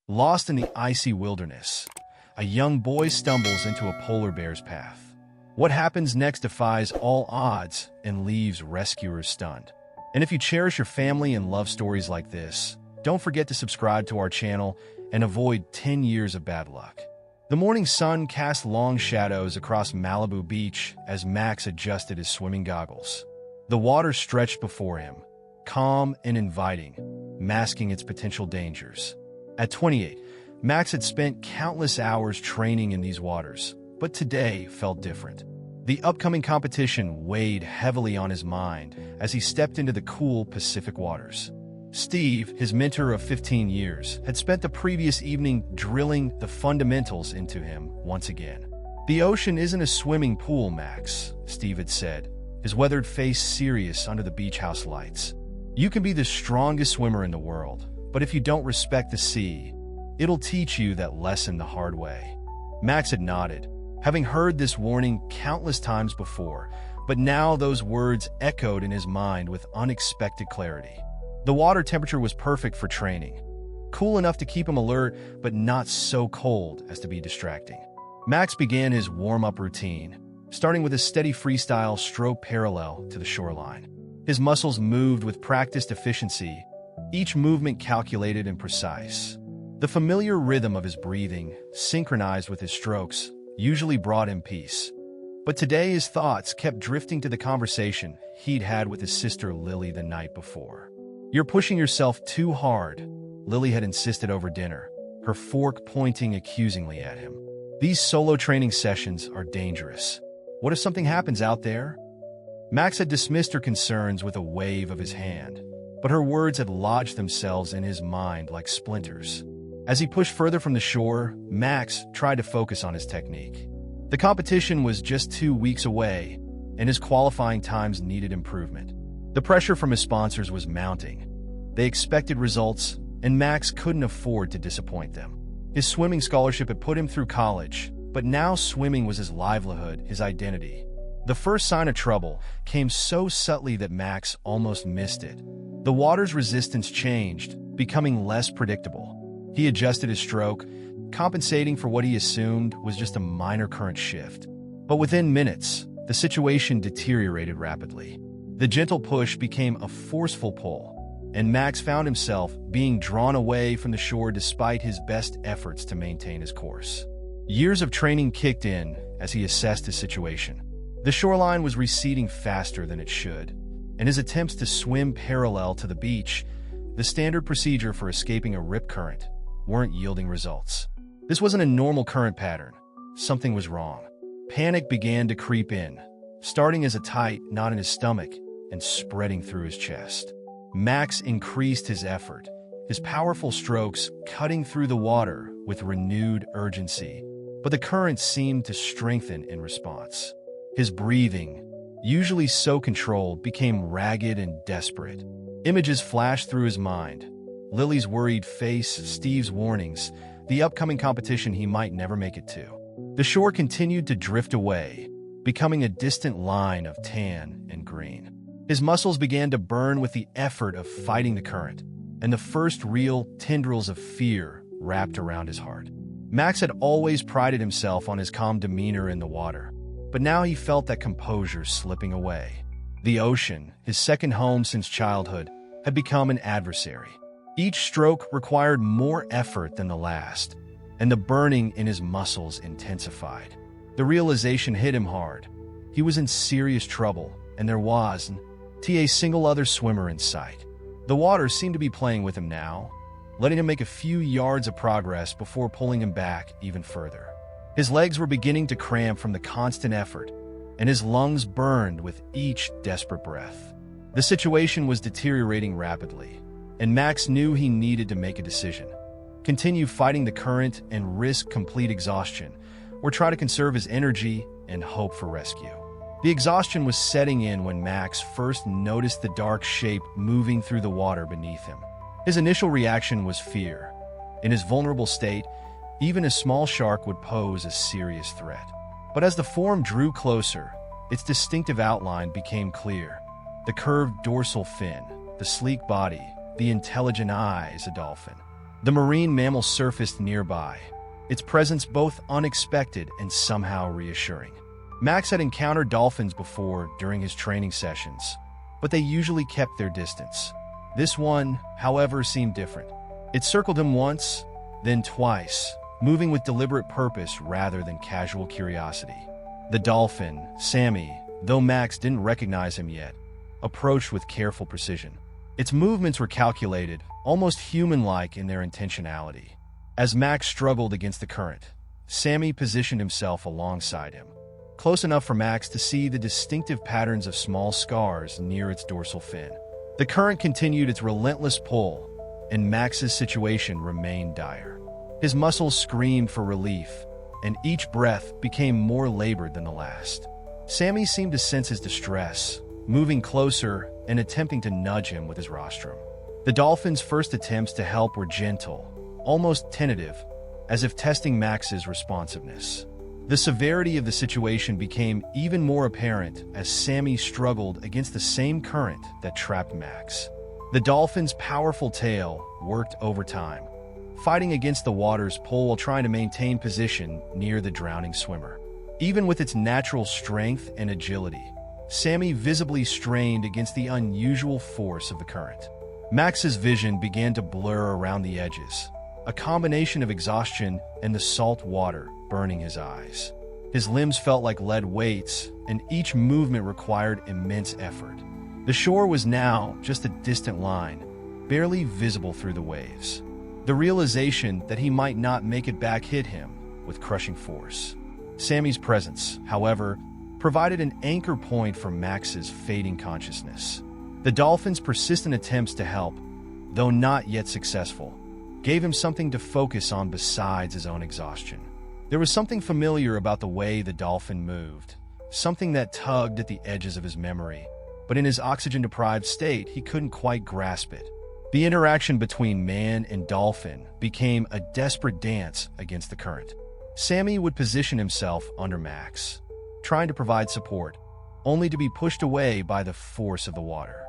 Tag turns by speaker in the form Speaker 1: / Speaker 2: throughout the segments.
Speaker 1: Lost in the icy wilderness, a young boy stumbles into a polar bear's path. What happens next defies all odds and leaves rescuers stunned. And if you cherish your family and love stories like this, don't forget to subscribe to our channel and avoid 10 years of bad luck. The morning sun cast long shadows across Malibu Beach as Max adjusted his swimming goggles. The water stretched before him, calm and inviting, masking its potential dangers. At 28, Max had spent countless hours training in these waters, but today felt different. The upcoming competition weighed heavily on his mind as he stepped into the cool Pacific waters. Steve, his mentor of 15 years, had spent the previous evening drilling the fundamentals into him once again. "The ocean isn't a swimming pool, Max," Steve had said, his weathered face serious under the beach house lights. "You can be the strongest swimmer in the world, but if you don't respect the sea, it'll teach you that lesson the hard way." Max had nodded, having heard this warning countless times before, but now those words echoed in his mind with unexpected clarity. The water temperature was perfect for training, cool enough to keep him alert, but not so cold as to be distracting. Max began his warm-up routine, starting with a steady freestyle stroke parallel to the shoreline. His muscles moved with practiced efficiency, each movement calculated and precise. The familiar rhythm of his breathing, synchronized with his strokes, usually brought him peace. But today his thoughts kept drifting to the conversation he'd had with his sister Lily the night before. "You're pushing yourself too hard," Lily had insisted over dinner, her fork pointing accusingly at him. "These solo training sessions are dangerous. What if something happens out there?" Max had dismissed her concerns with a wave of his hand, but her words had lodged themselves in his mind like splinters. As he pushed further from the shore, Max tried to focus on his technique. The competition was just 2 weeks away, and his qualifying times needed improvement. The pressure from his sponsors was mounting. They expected results, and Max couldn't afford to disappoint them. His swimming scholarship had put him through college, but now swimming was his livelihood, his identity. The first sign of trouble came so subtly that Max almost missed it. The water's resistance changed, becoming less predictable. He adjusted his stroke, compensating for what he assumed was just a minor current shift. But within minutes, the situation deteriorated rapidly. The gentle push became a forceful pull, and Max found himself being drawn away from the shore despite his best efforts to maintain his course. Years of training kicked in as he assessed his situation. The shoreline was receding faster than it should, and his attempts to swim parallel to the beach, the standard procedure for escaping a rip current, weren't yielding results. This wasn't a normal current pattern. Something was wrong. Panic began to creep in, starting as a tight knot in his stomach and spreading through his chest. Max increased his effort, his powerful strokes cutting through the water with renewed urgency, but the current seemed to strengthen in response. His breathing, usually so controlled, became ragged and desperate. Images flashed through his mind. Lily's worried face, Steve's warnings, the upcoming competition he might never make it to. The shore continued to drift away, becoming a distant line of tan and green. His muscles began to burn with the effort of fighting the current, and the first real tendrils of fear wrapped around his heart. Max had always prided himself on his calm demeanor in the water, but now he felt that composure slipping away. The ocean, his second home since childhood, had become an adversary. Each stroke required more effort than the last, and the burning in his muscles intensified. The realization hit him hard. He was in serious trouble, and there wasn't a single other swimmer in sight. The water seemed to be playing with him now, letting him make a few yards of progress before pulling him back even further. His legs were beginning to cramp from the constant effort, and his lungs burned with each desperate breath. The situation was deteriorating rapidly, and Max knew he needed to make a decision: continue fighting the current and risk complete exhaustion, or try to conserve his energy and hope for rescue. The exhaustion was setting in when Max first noticed the dark shape moving through the water beneath him. His initial reaction was fear. In his vulnerable state, even a small shark would pose a serious threat. But as the form drew closer, its distinctive outline became clear. The curved dorsal fin, the sleek body, the intelligent eyes, a dolphin. The marine mammal surfaced nearby, its presence both unexpected and somehow reassuring. Max had encountered dolphins before during his training sessions, but they usually kept their distance. This one, however, seemed different. It circled him once, then twice, moving with deliberate purpose rather than casual curiosity. The dolphin, Sammy, though Max didn't recognize him yet, approached with careful precision. Its movements were calculated, almost human-like in their intentionality. As Max struggled against the current, Sammy positioned himself alongside him, close enough for Max to see the distinctive patterns of small scars near its dorsal fin. The current continued its relentless pull, and Max's situation remained dire. His muscles screamed for relief, and each breath became more labored than the last. Sammy seemed to sense his distress, moving closer and attempting to nudge him with his rostrum. The dolphin's first attempts to help were gentle, almost tentative, as if testing Max's responsiveness. The severity of the situation became even more apparent as Sammy struggled against the same current that trapped Max. The dolphin's powerful tail worked overtime, fighting against the water's pull while trying to maintain position near the drowning swimmer. Even with its natural strength and agility, Sammy visibly strained against the unusual force of the current. Max's vision began to blur around the edges, a combination of exhaustion and the salt water burning his eyes. His limbs felt like lead weights, and each movement required immense effort. The shore was now just a distant line, barely visible through the waves. The realization that he might not make it back hit him with crushing force. Sammy's presence, however, provided an anchor point for Max's fading consciousness. The dolphin's persistent attempts to help, though not yet successful, gave him something to focus on besides his own exhaustion. There was something familiar about the way the dolphin moved, something that tugged at the edges of his memory, but in his oxygen-deprived state, he couldn't quite grasp it. The interaction between man and dolphin became a desperate dance against the current. Sammy would position himself under Max, trying to provide support, only to be pushed away by the force of the water.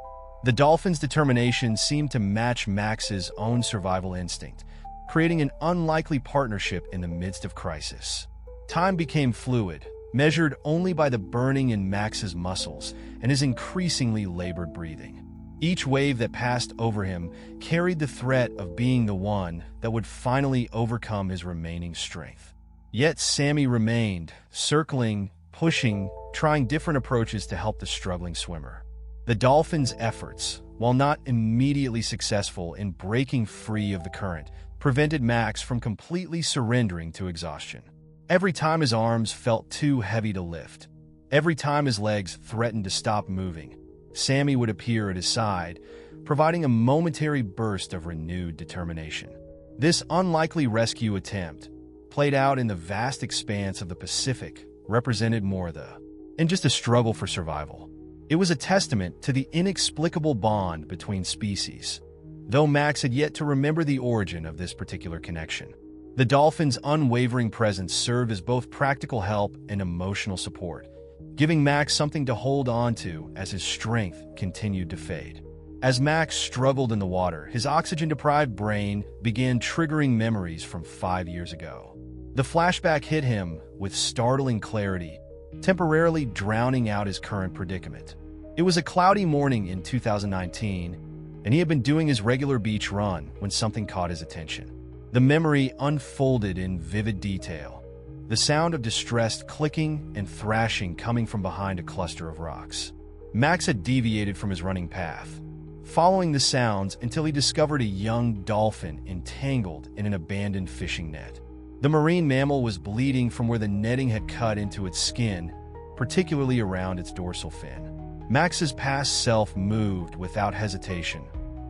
Speaker 1: The dolphin's determination seemed to match Max's own survival instinct, creating an unlikely partnership in the midst of crisis. Time became fluid, measured only by the burning in Max's muscles and his increasingly labored breathing. Each wave that passed over him carried the threat of being the one that would finally overcome his remaining strength. Yet Sammy remained, circling, pushing, trying different approaches to help the struggling swimmer. The dolphin's efforts, while not immediately successful in breaking free of the current, prevented Max from completely surrendering to exhaustion. Every time his arms felt too heavy to lift, every time his legs threatened to stop moving, Sammy would appear at his side, providing a momentary burst of renewed determination. This unlikely rescue attempt, played out in the vast expanse of the Pacific, represented more than just a struggle for survival. It was a testament to the inexplicable bond between species, though Max had yet to remember the origin of this particular connection. The dolphin's unwavering presence served as both practical help and emotional support, giving Max something to hold on to as his strength continued to fade. As Max struggled in the water, his oxygen-deprived brain began triggering memories from 5 years ago. The flashback hit him with startling clarity, temporarily drowning out his current predicament. It was a cloudy morning in 2019, and he had been doing his regular beach run when something caught his attention. The memory unfolded in vivid detail, the sound of distressed clicking and thrashing coming from behind a cluster of rocks. Max had deviated from his running path, following the sounds until he discovered a young dolphin entangled in an abandoned fishing net. The marine mammal was bleeding from where the netting had cut into its skin, particularly around its dorsal fin. Max's past self moved without hesitation,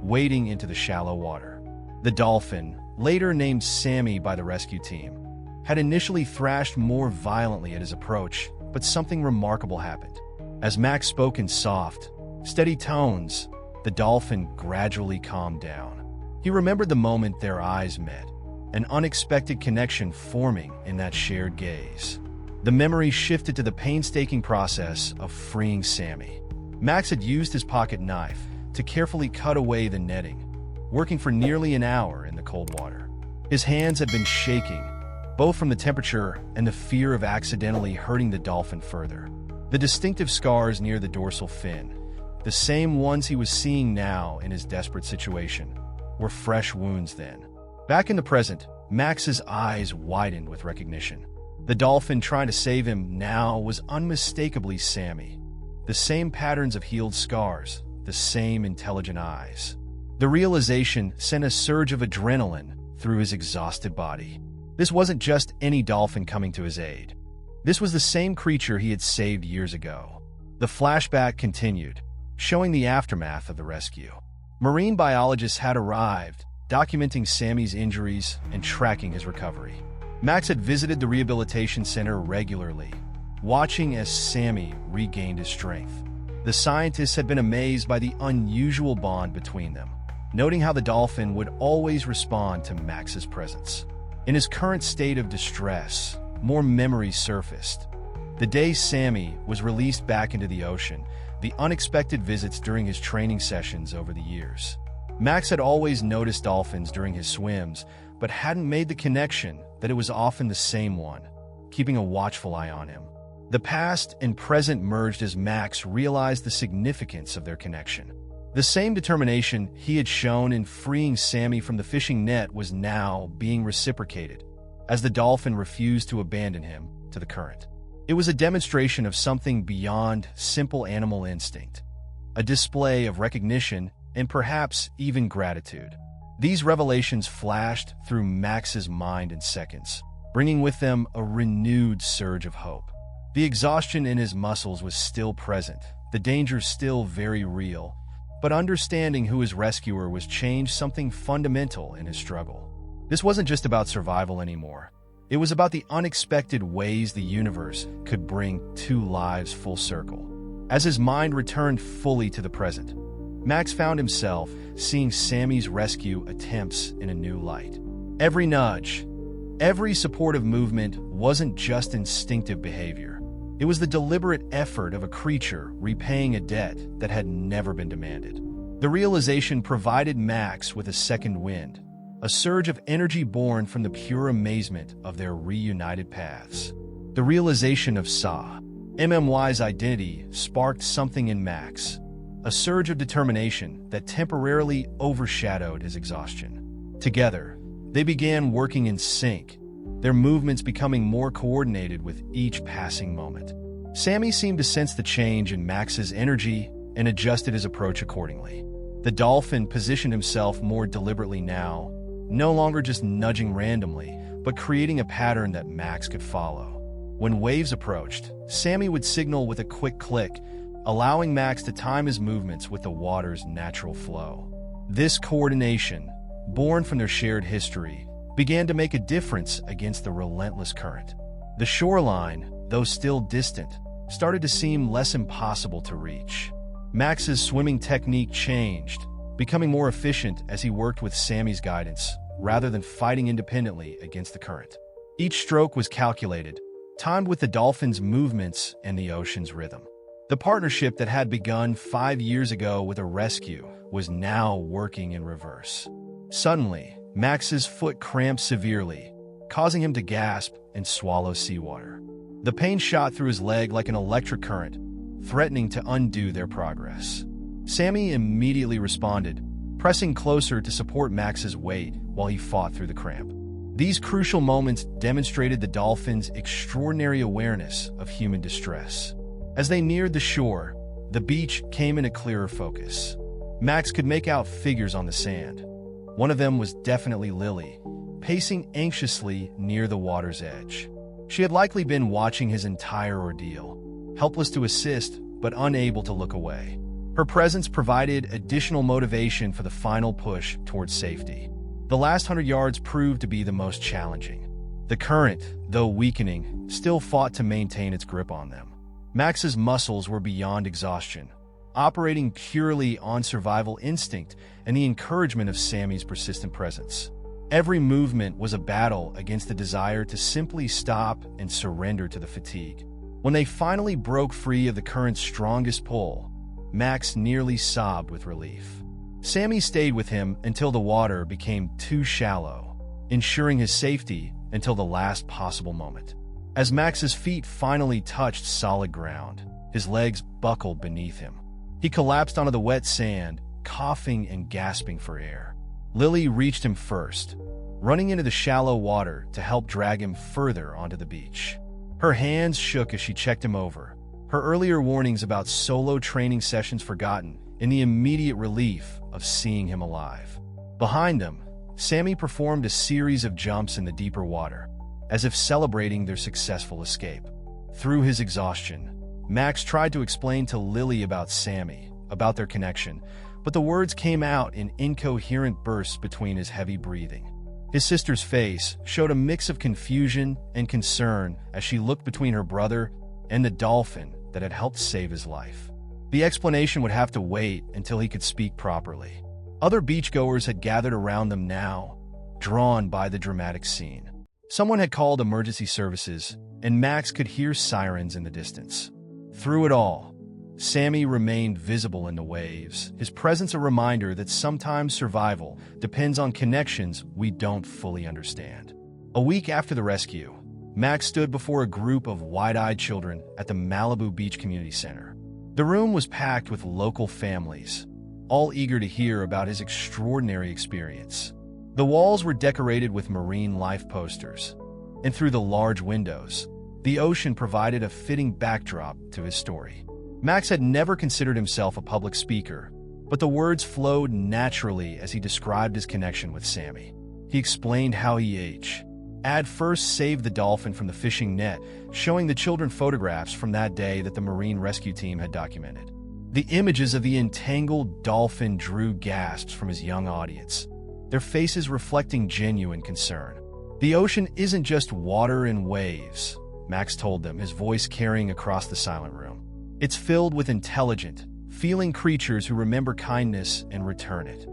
Speaker 1: wading into the shallow water. The dolphin, later named Sammy by the rescue team, had initially thrashed more violently at his approach, but something remarkable happened. As Max spoke in soft, steady tones, the dolphin gradually calmed down. He remembered the moment their eyes met, an unexpected connection forming in that shared gaze. The memory shifted to the painstaking process of freeing Sammy. Max had used his pocket knife to carefully cut away the netting, working for nearly an hour in the cold water. His hands had been shaking, both from the temperature and the fear of accidentally hurting the dolphin further. The distinctive scars near the dorsal fin, the same ones he was seeing now in his desperate situation, were fresh wounds then. Back in the present, Max's eyes widened with recognition. The dolphin trying to save him now was unmistakably Sammy. The same patterns of healed scars, the same intelligent eyes. The realization sent a surge of adrenaline through his exhausted body. This wasn't just any dolphin coming to his aid. This was the same creature he had saved years ago. The flashback continued, showing the aftermath of the rescue. Marine biologists had arrived, documenting Sammy's injuries and tracking his recovery. Max had visited the rehabilitation center regularly, watching as Sammy regained his strength. The scientists had been amazed by the unusual bond between them, noting how the dolphin would always respond to Max's presence. In his current state of distress, more memories surfaced. The day Sammy was released back into the ocean, the unexpected visits during his training sessions over the years. Max had always noticed dolphins during his swims, but hadn't made the connection that it was often the same one, keeping a watchful eye on him. The past and present merged as Max realized the significance of their connection. The same determination he had shown in freeing Sammy from the fishing net was now being reciprocated, as the dolphin refused to abandon him to the current. It was a demonstration of something beyond simple animal instinct, a display of recognition and perhaps even gratitude. These revelations flashed through Max's mind in seconds, bringing with them a renewed surge of hope. The exhaustion in his muscles was still present, the danger still very real, but understanding who his rescuer was changed something fundamental in his struggle. This wasn't just about survival anymore. It was about the unexpected ways the universe could bring two lives full circle. As his mind returned fully to the present, Max found himself seeing Sammy's rescue attempts in a new light. Every nudge, every supportive movement wasn't just instinctive behavior. It was the deliberate effort of a creature repaying a debt that had never been demanded. The realization provided Max with a second wind, a surge of energy born from the pure amazement of their reunited paths. The realization of MMY's identity sparked something in Max, a surge of determination that temporarily overshadowed his exhaustion. Together, they began working in sync, their movements becoming more coordinated with each passing moment. Sammy seemed to sense the change in Max's energy and adjusted his approach accordingly. The dolphin positioned himself more deliberately now, no longer just nudging randomly, but creating a pattern that Max could follow. When waves approached, Sammy would signal with a quick click, allowing Max to time his movements with the water's natural flow. This coordination, born from their shared history, began to make a difference against the relentless current. The shoreline, though still distant, started to seem less impossible to reach. Max's swimming technique changed, becoming more efficient as he worked with Sammy's guidance, rather than fighting independently against the current. Each stroke was calculated, timed with the dolphin's movements and the ocean's rhythm. The partnership that had begun 5 years ago with a rescue was now working in reverse. Suddenly, Max's foot cramped severely, causing him to gasp and swallow seawater. The pain shot through his leg like an electric current, threatening to undo their progress. Sammy immediately responded, pressing closer to support Max's weight while he fought through the cramp. These crucial moments demonstrated the dolphin's extraordinary awareness of human distress. As they neared the shore, the beach came into clearer focus. Max could make out figures on the sand. One of them was definitely Lily, pacing anxiously near the water's edge. She had likely been watching his entire ordeal, helpless to assist but unable to look away. Her presence provided additional motivation for the final push towards safety. The last 100 yards proved to be the most challenging. The current, though weakening, still fought to maintain its grip on them. Max's muscles were beyond exhaustion, operating purely on survival instinct and the encouragement of Sammy's persistent presence. Every movement was a battle against the desire to simply stop and surrender to the fatigue. When they finally broke free of the current's strongest pull, Max nearly sobbed with relief. Sammy stayed with him until the water became too shallow, ensuring his safety until the last possible moment. As Max's feet finally touched solid ground, his legs buckled beneath him. He collapsed onto the wet sand, coughing and gasping for air. Lily reached him first, running into the shallow water to help drag him further onto the beach. Her hands shook as she checked him over, her earlier warnings about solo training sessions forgotten in the immediate relief of seeing him alive. Behind them, Sammy performed a series of jumps in the deeper water, as if celebrating their successful escape. Through his exhaustion, Max tried to explain to Lily about Sammy, about their connection, but the words came out in incoherent bursts between his heavy breathing. His sister's face showed a mix of confusion and concern as she looked between her brother and the dolphin that had helped save his life. The explanation would have to wait until he could speak properly. Other beachgoers had gathered around them now, drawn by the dramatic scene. Someone had called emergency services, and Max could hear sirens in the distance. Through it all, Sammy remained visible in the waves, his presence a reminder that sometimes survival depends on connections we don't fully understand. A week after the rescue, Max stood before a group of wide-eyed children at the Malibu Beach Community Center. The room was packed with local families, all eager to hear about his extraordinary experience. The walls were decorated with marine life posters, and through the large windows, the ocean provided a fitting backdrop to his story. Max had never considered himself a public speaker, but the words flowed naturally as he described his connection with Sammy. He explained how he had first saved the dolphin from the fishing net, showing the children photographs from that day that the marine rescue team had documented. The images of the entangled dolphin drew gasps from his young audience, their faces reflecting genuine concern. The ocean isn't just water and waves, Max told them, his voice carrying across the silent room. It's filled with intelligent, feeling creatures who remember kindness and return it.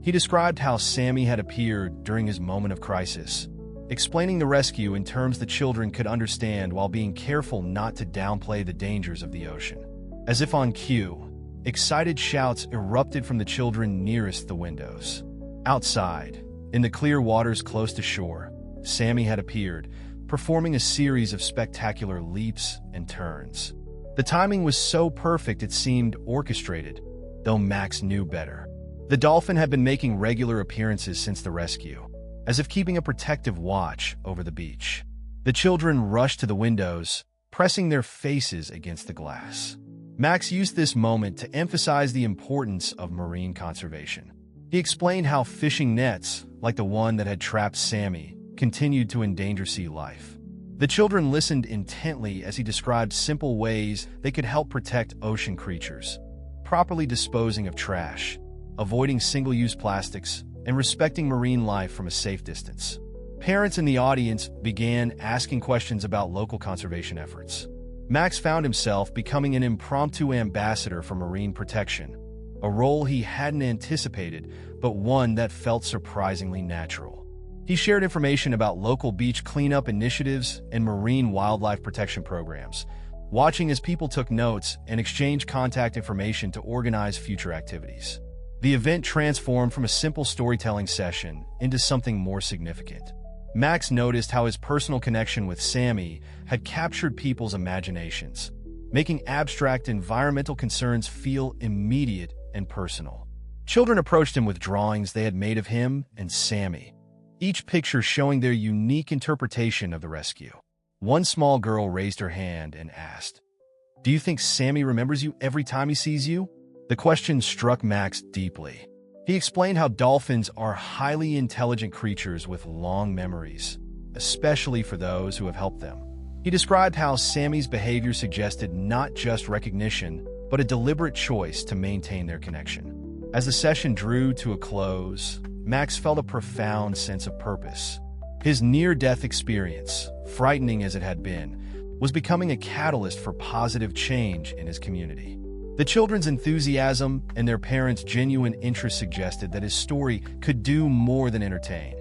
Speaker 1: He described how Sammy had appeared during his moment of crisis, explaining the rescue in terms the children could understand while being careful not to downplay the dangers of the ocean. As if on cue, excited shouts erupted from the children nearest the windows. Outside, in the clear waters close to shore, Sammy had appeared, performing a series of spectacular leaps and turns. The timing was so perfect it seemed orchestrated, though Max knew better. The dolphin had been making regular appearances since the rescue, as if keeping a protective watch over the beach. The children rushed to the windows, pressing their faces against the glass. Max used this moment to emphasize the importance of marine conservation. He explained how fishing nets, like the one that had trapped Sammy, continued to endanger sea life. The children listened intently as he described simple ways they could help protect ocean creatures, properly disposing of trash, avoiding single-use plastics, and respecting marine life from a safe distance. Parents in the audience began asking questions about local conservation efforts. Max found himself becoming an impromptu ambassador for marine protection, a role he hadn't anticipated, but one that felt surprisingly natural. He shared information about local beach cleanup initiatives and marine wildlife protection programs, watching as people took notes and exchanged contact information to organize future activities. The event transformed from a simple storytelling session into something more significant. Max noticed how his personal connection with Sammy had captured people's imaginations, making abstract environmental concerns feel immediate and personal. Children approached him with drawings they had made of him and Sammy, each picture showing their unique interpretation of the rescue. One small girl raised her hand and asked, "Do you think Sammy remembers you every time he sees you?" The question struck Max deeply. He explained how dolphins are highly intelligent creatures with long memories, especially for those who have helped them. He described how Sammy's behavior suggested not just recognition, but a deliberate choice to maintain their connection. As the session drew to a close, Max felt a profound sense of purpose. His near-death experience, frightening as it had been, was becoming a catalyst for positive change in his community. The children's enthusiasm and their parents' genuine interest suggested that his story could do more than entertain.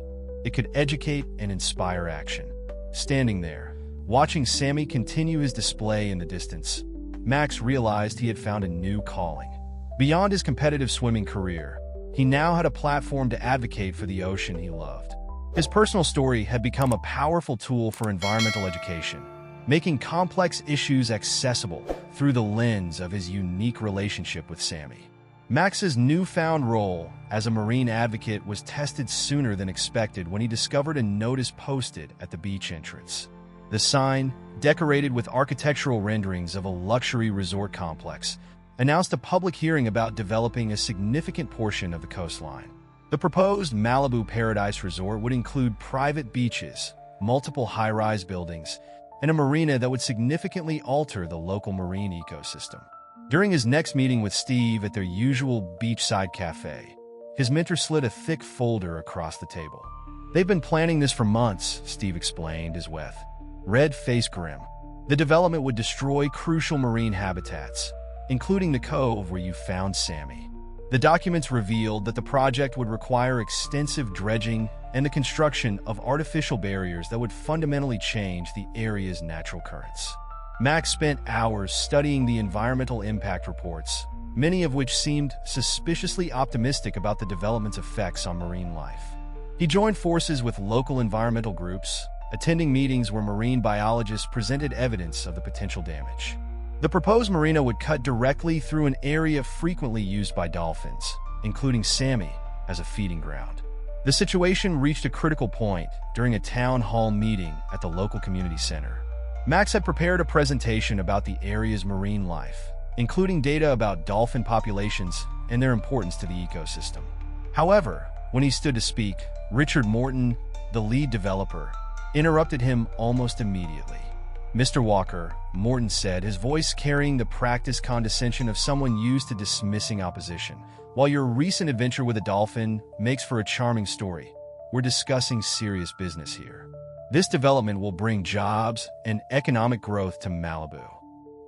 Speaker 1: It could educate and inspire action. Standing there, watching Sammy continue his display in the distance, Max realized he had found a new calling. Beyond his competitive swimming career, he now had a platform to advocate for the ocean he loved. His personal story had become a powerful tool for environmental education, making complex issues accessible through the lens of his unique relationship with Sammy. Max's newfound role as a marine advocate was tested sooner than expected when he discovered a notice posted at the beach entrance. The sign, decorated with architectural renderings of a luxury resort complex, announced a public hearing about developing a significant portion of the coastline. The proposed Malibu Paradise Resort would include private beaches, multiple high-rise buildings, and a marina that would significantly alter the local marine ecosystem. During his next meeting with Steve at their usual beachside cafe, his mentor slid a thick folder across the table. "They've been planning this for months," Steve explained, his red face grim. "The development would destroy crucial marine habitats, including the cove where you found Sammy." The documents revealed that the project would require extensive dredging and the construction of artificial barriers that would fundamentally change the area's natural currents. Max spent hours studying the environmental impact reports, many of which seemed suspiciously optimistic about the development's effects on marine life. He joined forces with local environmental groups, attending meetings where marine biologists presented evidence of the potential damage. The proposed marina would cut directly through an area frequently used by dolphins, including Sammy, as a feeding ground. The situation reached a critical point during a town hall meeting at the local community center. Max had prepared a presentation about the area's marine life, including data about dolphin populations and their importance to the ecosystem. However, when he stood to speak, Richard Morton, the lead developer, interrupted him almost immediately. "Mr. Walker," Morton said, his voice carrying the practiced condescension of someone used to dismissing opposition, "while your recent adventure with a dolphin makes for a charming story, we're discussing serious business here. This development will bring jobs and economic growth to Malibu."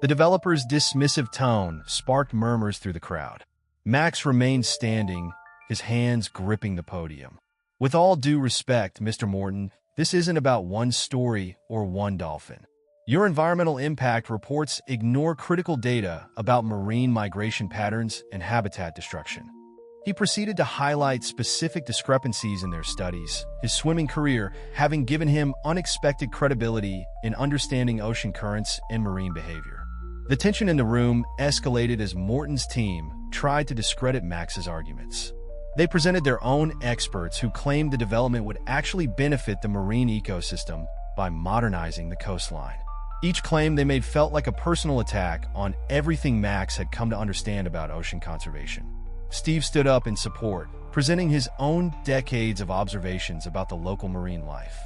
Speaker 1: The developer's dismissive tone sparked murmurs through the crowd. Max remained standing, his hands gripping the podium. "With all due respect, Mr. Morton, this isn't about one story or one dolphin. Your environmental impact reports ignore critical data about marine migration patterns and habitat destruction." He proceeded to highlight specific discrepancies in their studies, his swimming career having given him unexpected credibility in understanding ocean currents and marine behavior. The tension in the room escalated as Morton's team tried to discredit Max's arguments. They presented their own experts who claimed the development would actually benefit the marine ecosystem by modernizing the coastline. Each claim they made felt like a personal attack on everything Max had come to understand about ocean conservation. Steve stood up in support, presenting his own decades of observations about the local marine life.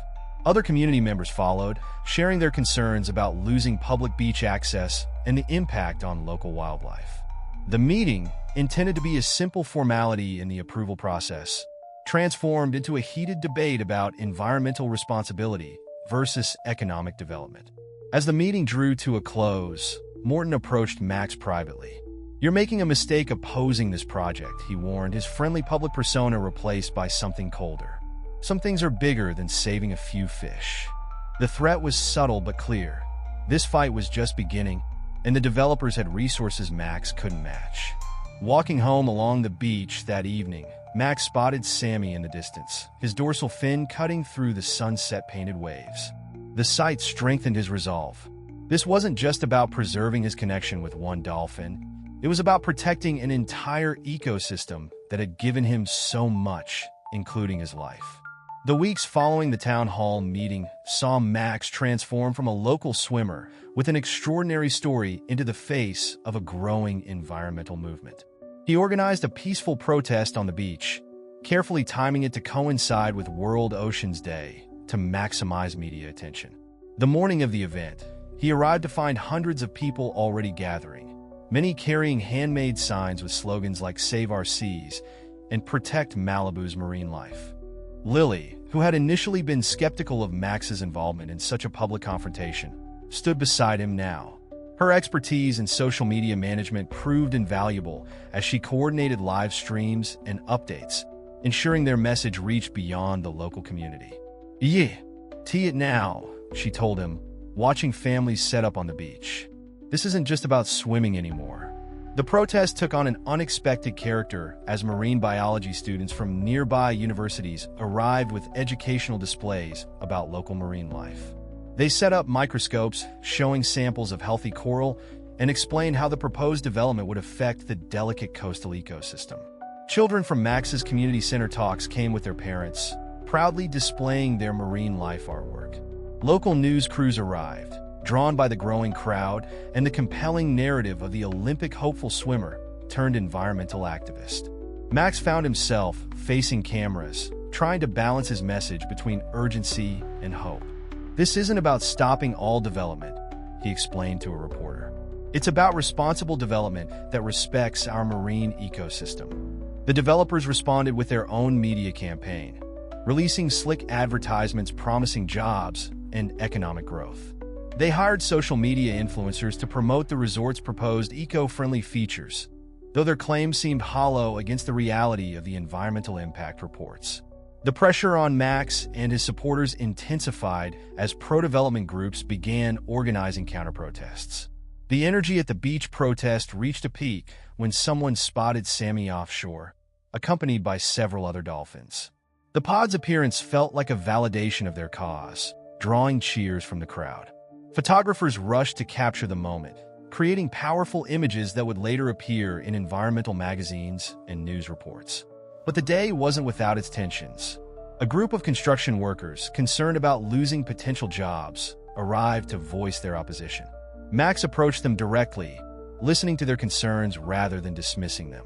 Speaker 1: Other community members followed, sharing their concerns about losing public beach access and the impact on local wildlife. The meeting, intended to be a simple formality in the approval process, transformed into a heated debate about environmental responsibility versus economic development. As the meeting drew to a close, Morton approached Max privately. "You're making a mistake opposing this project," he warned, his friendly public persona replaced by something colder. "Some things are bigger than saving a few fish." The threat was subtle but clear. This fight was just beginning, and the developers had resources Max couldn't match. Walking home along the beach that evening, Max spotted Sammy in the distance, his dorsal fin cutting through the sunset-painted waves. The sight strengthened his resolve. This wasn't just about preserving his connection with one dolphin. It was about protecting an entire ecosystem that had given him so much, including his life. The weeks following the town hall meeting saw Max transform from a local swimmer with an extraordinary story into the face of a growing environmental movement. He organized a peaceful protest on the beach, carefully timing it to coincide with World Oceans Day to maximize media attention. The morning of the event, he arrived to find hundreds of people already gathering, many carrying handmade signs with slogans like "Save Our Seas" and "Protect Malibu's Marine Life." Lily, who had initially been skeptical of Max's involvement in such a public confrontation, stood beside him now. Her expertise in social media management proved invaluable as she coordinated live streams and updates, ensuring their message reached beyond the local community. "Yeah, tee it now," she told him, watching families set up on the beach. "This isn't just about swimming anymore. The protest took on an unexpected character as marine biology students from nearby universities arrived with educational displays about local marine life. They set up microscopes showing samples of healthy coral and explained how the proposed development would affect the delicate coastal ecosystem. Children from Max's community center talks came with their parents, proudly displaying their marine life artwork. Local news crews arrived, drawn by the growing crowd and the compelling narrative of the Olympic hopeful swimmer turned environmental activist. Max found himself facing cameras, trying to balance his message between urgency and hope. "This isn't about stopping all development," he explained to a reporter. "It's about responsible development that respects our marine ecosystem." The developers responded with their own media campaign, releasing slick advertisements promising jobs and economic growth. They hired social media influencers to promote the resort's proposed eco-friendly features, though their claims seemed hollow against the reality of the environmental impact reports. The pressure on Max and his supporters intensified as pro-development groups began organizing counter-protests. The energy at the beach protest reached a peak when someone spotted Sammy offshore, accompanied by several other dolphins. The pod's appearance felt like a validation of their cause, drawing cheers from the crowd. Photographers rushed to capture the moment, creating powerful images that would later appear in environmental magazines and news reports. But the day wasn't without its tensions. A group of construction workers, concerned about losing potential jobs, arrived to voice their opposition. Max approached them directly, listening to their concerns rather than dismissing them.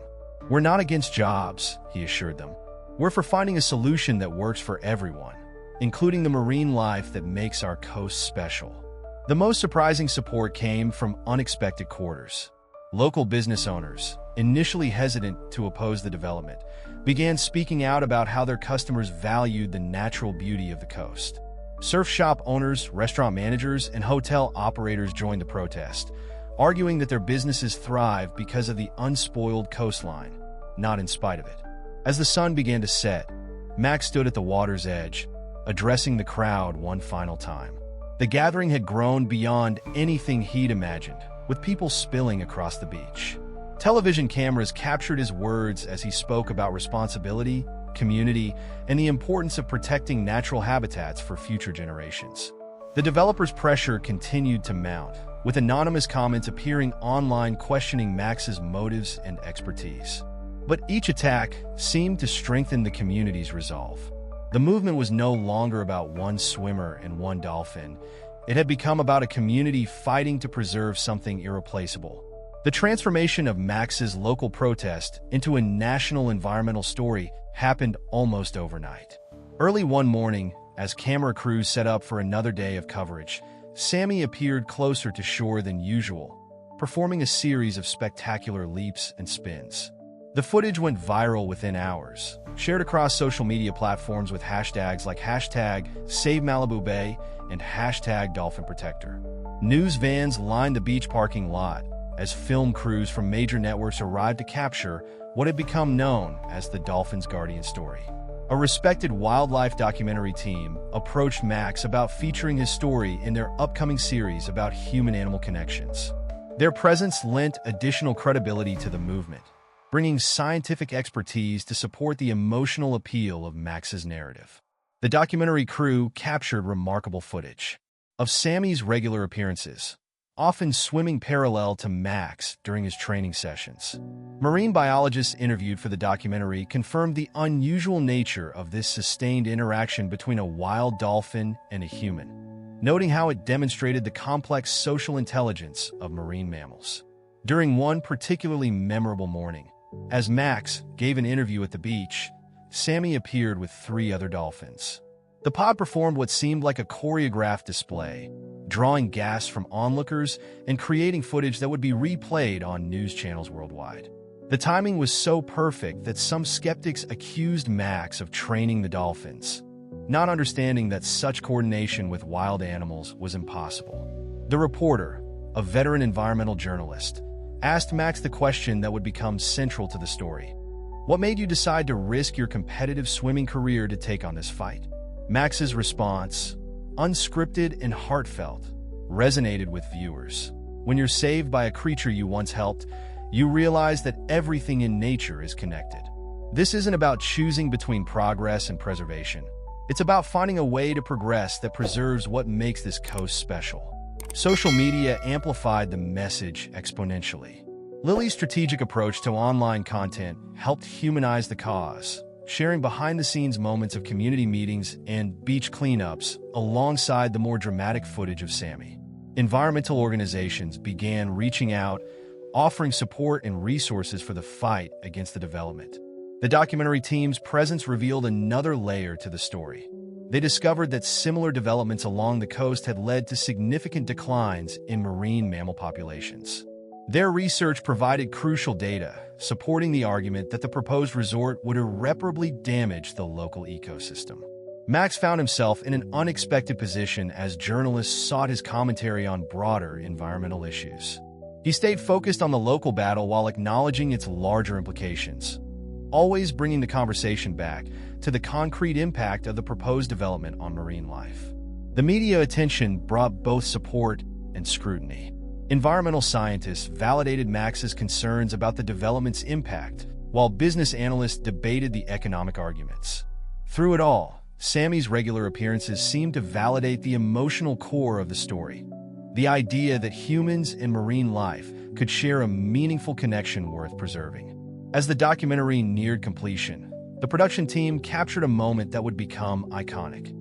Speaker 1: "We're not against jobs," he assured them. "We're for finding a solution that works for everyone, including the marine life that makes our coast special." The most surprising support came from unexpected quarters. Local business owners, initially hesitant to oppose the development, began speaking out about how their customers valued the natural beauty of the coast. Surf shop owners, restaurant managers, and hotel operators joined the protest, arguing that their businesses thrive because of the unspoiled coastline, not in spite of it. As the sun began to set, Max stood at the water's edge, addressing the crowd one final time. The gathering had grown beyond anything he'd imagined, with people spilling across the beach. Television cameras captured his words as he spoke about responsibility, community, and the importance of protecting natural habitats for future generations. The developers' pressure continued to mount, with anonymous comments appearing online questioning Max's motives and expertise. But each attack seemed to strengthen the community's resolve. The movement was no longer about one swimmer and one dolphin. It had become about a community fighting to preserve something irreplaceable. The transformation of Max's local protest into a national environmental story happened almost overnight. Early one morning, as camera crews set up for another day of coverage, Sammy appeared closer to shore than usual, performing a series of spectacular leaps and spins. The footage went viral within hours, shared across social media platforms with hashtags like #SaveMalibuBay and #DolphinProtector. News vans lined the beach parking lot as film crews from major networks arrived to capture what had become known as the Dolphin's Guardian story. A respected wildlife documentary team approached Max about featuring his story in their upcoming series about human-animal connections. Their presence lent additional credibility to the movement, bringing scientific expertise to support the emotional appeal of Max's narrative. The documentary crew captured remarkable footage of Sammy's regular appearances, often swimming parallel to Max during his training sessions. Marine biologists interviewed for the documentary confirmed the unusual nature of this sustained interaction between a wild dolphin and a human, noting how it demonstrated the complex social intelligence of marine mammals. During one particularly memorable morning, as Max gave an interview at the beach, Sammy appeared with 3 other dolphins. The pod performed what seemed like a choreographed display, drawing gasps from onlookers and creating footage that would be replayed on news channels worldwide. The timing was so perfect that some skeptics accused Max of training the dolphins, not understanding that such coordination with wild animals was impossible. The reporter, a veteran environmental journalist, asked Max the question that would become central to the story. "What made you decide to risk your competitive swimming career to take on this fight?" Max's response, unscripted and heartfelt, resonated with viewers. "When you're saved by a creature you once helped, you realize that everything in nature is connected. This isn't about choosing between progress and preservation. It's about finding a way to progress that preserves what makes this coast special. Social media amplified the message exponentially. Lily's strategic approach to online content helped humanize the cause, sharing behind-the-scenes moments of community meetings and beach cleanups alongside the more dramatic footage of Sammy. Environmental organizations began reaching out, offering support and resources for the fight against the development. The documentary team's presence revealed another layer to the story. They discovered that similar developments along the coast had led to significant declines in marine mammal populations. Their research provided crucial data, supporting the argument that the proposed resort would irreparably damage the local ecosystem. Max found himself in an unexpected position as journalists sought his commentary on broader environmental issues. He stayed focused on the local battle while acknowledging its larger implications, always bringing the conversation back to the concrete impact of the proposed development on marine life. The media attention brought both support and scrutiny. Environmental scientists validated Max's concerns about the development's impact, while business analysts debated the economic arguments. Through it all, Sammy's regular appearances seemed to validate the emotional core of the story, the idea that humans and marine life could share a meaningful connection worth preserving. As the documentary neared completion, the production team captured a moment that would become iconic.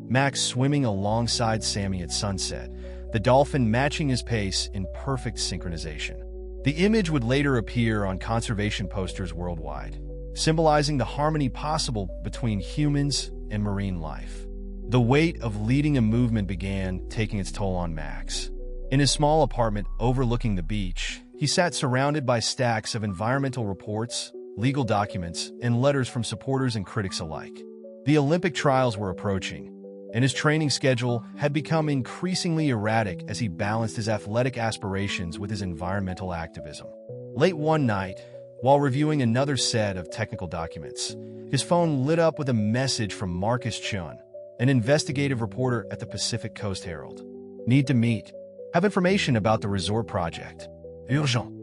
Speaker 1: Max swimming alongside Sammy at sunset, the dolphin matching his pace in perfect synchronization. The image would later appear on conservation posters worldwide, symbolizing the harmony possible between humans and marine life. The weight of leading a movement began taking its toll on Max. In his small apartment overlooking the beach, he sat surrounded by stacks of environmental reports, legal documents, and letters from supporters and critics alike. The Olympic trials were approaching, and his training schedule had become increasingly erratic as he balanced his athletic aspirations with his environmental activism. Late one night, while reviewing another set of technical documents, his phone lit up with a message from Marcus Chun, an investigative reporter at the Pacific Coast Herald. "Need to meet. Have information about the resort project. Urgent."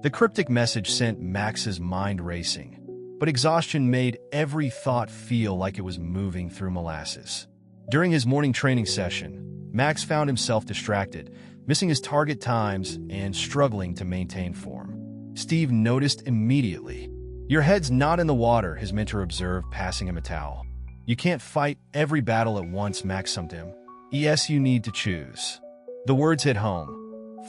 Speaker 1: The cryptic message sent Max's mind racing, but exhaustion made every thought feel like it was moving through molasses. During his morning training session, Max found himself distracted, missing his target times and struggling to maintain form. Steve noticed immediately. "Your head's not in the water," his mentor observed, passing him a towel. "You can't fight every battle at once," Max summed him. "Yes, you need to choose." The words hit home,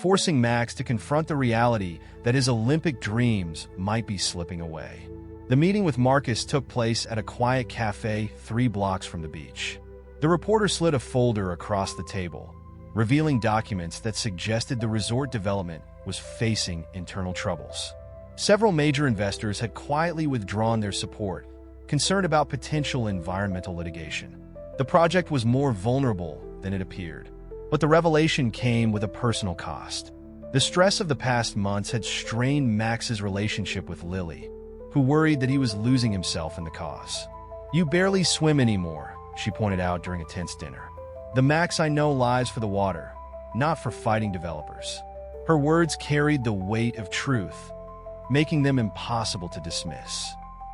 Speaker 1: forcing Max to confront the reality that his Olympic dreams might be slipping away. The meeting with Marcus took place at a quiet cafe 3 blocks from the beach. The reporter slid a folder across the table, revealing documents that suggested the resort development was facing internal troubles. Several major investors had quietly withdrawn their support, concerned about potential environmental litigation. The project was more vulnerable than it appeared. But the revelation came with a personal cost. The stress of the past months had strained Max's relationship with Lily, who worried that he was losing himself in the cause. "You barely swim anymore," she pointed out during a tense dinner. "The Max I know lives for the water, not for fighting developers." Her words carried the weight of truth, making them impossible to dismiss.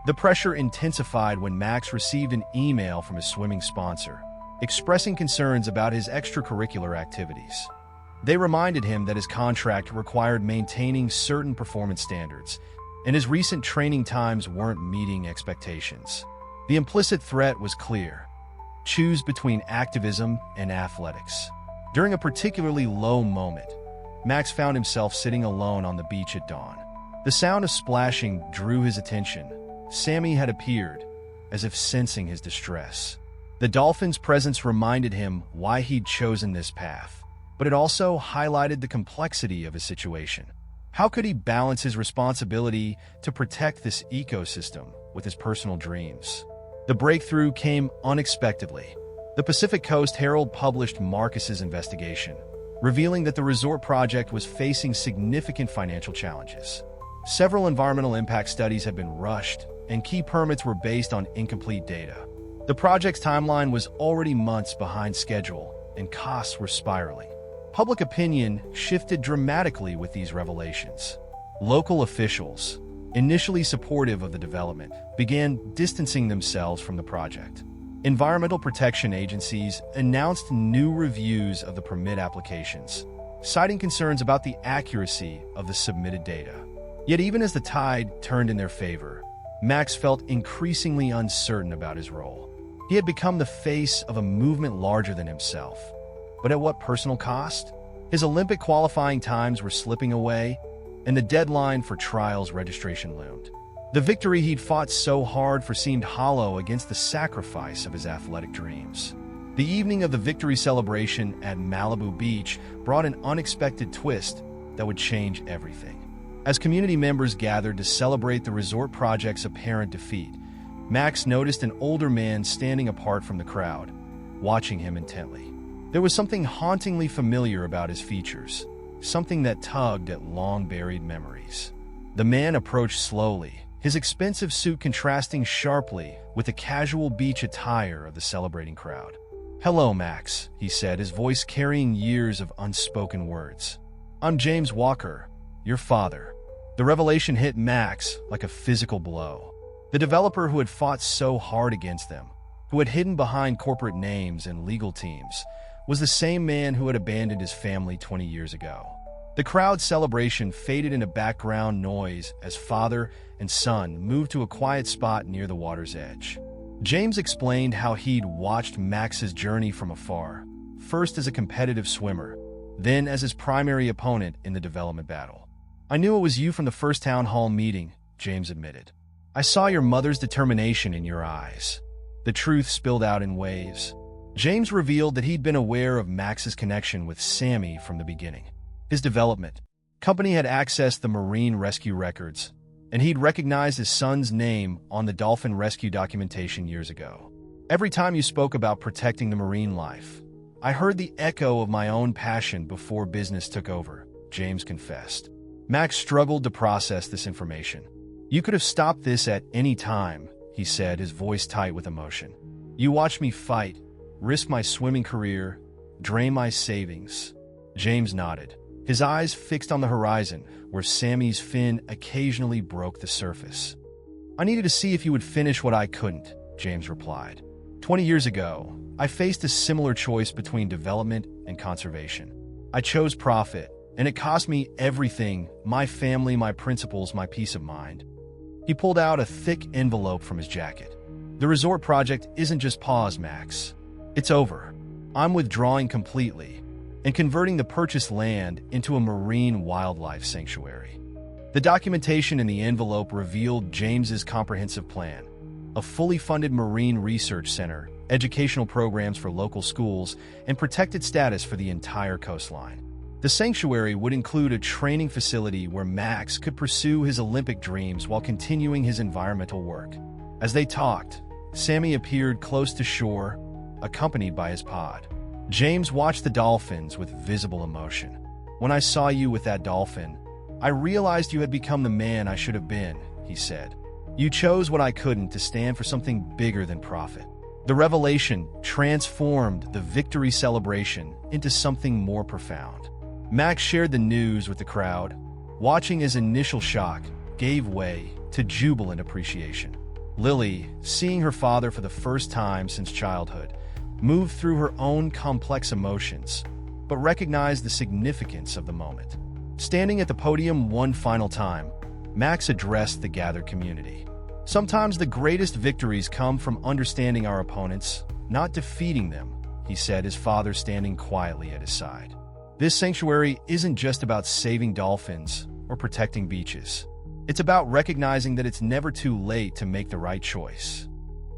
Speaker 1: The pressure intensified when Max received an email from his swimming sponsor, expressing concerns about his extracurricular activities. They reminded him that his contract required maintaining certain performance standards, and his recent training times weren't meeting expectations. The implicit threat was clear: choose between activism and athletics. During a particularly low moment, Max found himself sitting alone on the beach at dawn. The sound of splashing drew his attention. Sammy had appeared, as if sensing his distress. The dolphin's presence reminded him why he'd chosen this path, but it also highlighted the complexity of his situation. How could he balance his responsibility to protect this ecosystem with his personal dreams? The breakthrough came unexpectedly. The Pacific Coast Herald published Marcus's investigation, revealing that the resort project was facing significant financial challenges. Several environmental impact studies had been rushed, and key permits were based on incomplete data. The project's timeline was already months behind schedule, and costs were spiraling. Public opinion shifted dramatically with these revelations. Local officials, initially supportive of the development, began distancing themselves from the project. Environmental protection agencies announced new reviews of the permit applications, citing concerns about the accuracy of the submitted data. Yet even as the tide turned in their favor, Max felt increasingly uncertain about his role. He had become the face of a movement larger than himself. But at what personal cost? His Olympic qualifying times were slipping away, and the deadline for trials registration loomed. The victory he'd fought so hard for seemed hollow against the sacrifice of his athletic dreams. The evening of the victory celebration at Malibu Beach brought an unexpected twist that would change everything. As community members gathered to celebrate the resort project's apparent defeat, Max noticed an older man standing apart from the crowd, watching him intently. There was something hauntingly familiar about his features, something that tugged at long-buried memories. The man approached slowly, his expensive suit contrasting sharply with the casual beach attire of the celebrating crowd. "Hello, Max," he said, his voice carrying years of unspoken words. "I'm James Walker, your father." The revelation hit Max like a physical blow. The developer who had fought so hard against them, who had hidden behind corporate names and legal teams, was the same man who had abandoned his family 20 years ago. The crowd's celebration faded into background noise as father and son moved to a quiet spot near the water's edge. James explained how he'd watched Max's journey from afar, first as a competitive swimmer, then as his primary opponent in the development battle. "I knew it was you from the first town hall meeting," James admitted. "I saw your mother's determination in your eyes." The truth spilled out in waves. James revealed that he'd been aware of Max's connection with Sammy from the beginning. His development company had accessed the marine rescue records, and he'd recognized his son's name on the dolphin rescue documentation years ago. "Every time you spoke about protecting the marine life, I heard the echo of my own passion before business took over," James confessed. Max struggled to process this information. "You could have stopped this at any time," he said, his voice tight with emotion. "You watched me fight, risk my swimming career, drain my savings." James nodded, his eyes fixed on the horizon, where Sammy's fin occasionally broke the surface. "I needed to see if you would finish what I couldn't," James replied. 20 years ago, I faced a similar choice between development and conservation. I chose profit, and it cost me everything: my family, my principles, my peace of mind. He pulled out a thick envelope from his jacket. "The resort project isn't just paused, Max. It's over. I'm withdrawing completely and converting the purchased land into a marine wildlife sanctuary." The documentation in the envelope revealed James's comprehensive plan: a fully funded marine research center, educational programs for local schools, and protected status for the entire coastline. The sanctuary would include a training facility where Max could pursue his Olympic dreams while continuing his environmental work. As they talked, Sammy appeared close to shore, accompanied by his pod. James watched the dolphins with visible emotion. "When I saw you with that dolphin, I realized you had become the man I should have been," he said. "You chose what I couldn't to stand for something bigger than profit." The revelation transformed the victory celebration into something more profound. Max shared the news with the crowd, watching as initial shock gave way to jubilant appreciation. Lily, seeing her father for the first time since childhood, moved through her own complex emotions, but recognized the significance of the moment. Standing at the podium one final time, Max addressed the gathered community. "Sometimes the greatest victories come from understanding our opponents, not defeating them," he said, his father standing quietly at his side. "This sanctuary isn't just about saving dolphins or protecting beaches. It's about recognizing that it's never too late to make the right choice."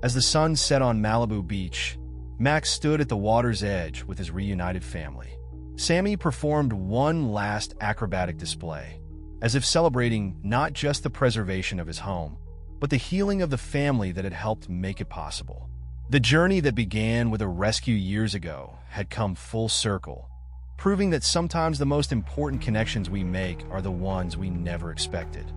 Speaker 1: As the sun set on Malibu Beach, Max stood at the water's edge with his reunited family. Sammy performed one last acrobatic display, as if celebrating not just the preservation of his home, but the healing of the family that had helped make it possible. The journey that began with a rescue years ago had come full circle, proving that sometimes the most important connections we make are the ones we never expected.